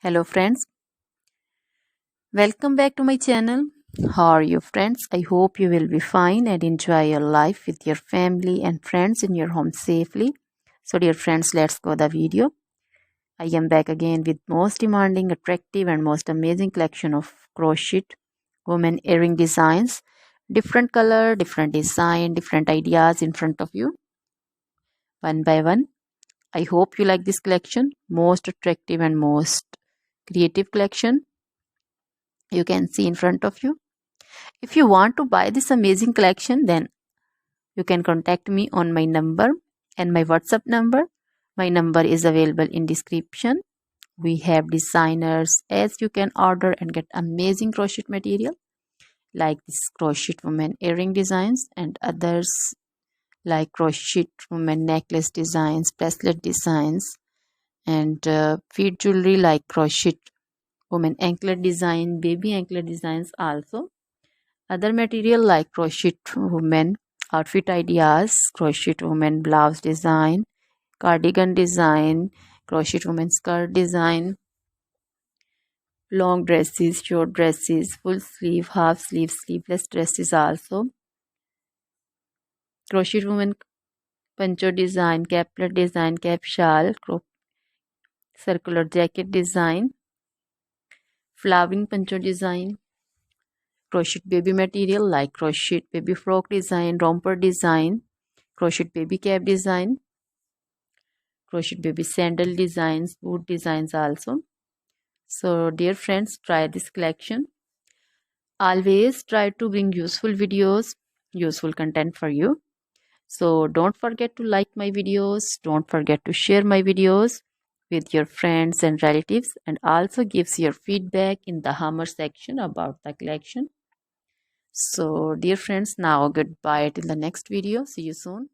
Hello friends, welcome back to my channel. How are you friends? I hope you will be fine and enjoy your life with your family and friends in your home safely. So dear friends, let's go the video. I am back again with most demanding, attractive and most amazing collection of crochet women earring designs. Different color, different design, different ideas in front of you. One by one. I hope you like this collection. Most attractive and most creative collection you can see in front of you. If you want to buy this amazing collection, then you can contact me on my number and my WhatsApp number. My number is available in description. We have designers as you can order and get amazing crochet material like this crochet woman earring designs and others like crochet woman necklace designs, bracelet designs and feet jewelry like crochet woman anklet design, baby anklet designs also. Other material like crochet women outfit ideas, crochet women blouse design, cardigan design, crochet women skirt design, long dresses, short dresses, full sleeve, half sleeve, sleeveless dresses also, crochet women poncho design, caplet design, cap shawl, circular jacket design, flowering poncho design, crochet baby material like crochet baby frock design, romper design, crochet baby cap design, crochet baby sandal designs, boot designs also. So dear friends, try this collection. Always try to bring useful videos, useful content for you. So don't forget to like my videos, don't forget to share my videos with your friends and relatives, and also gives your feedback in the hammer section about the collection. So dear friends, now goodbye till the next video. See you soon.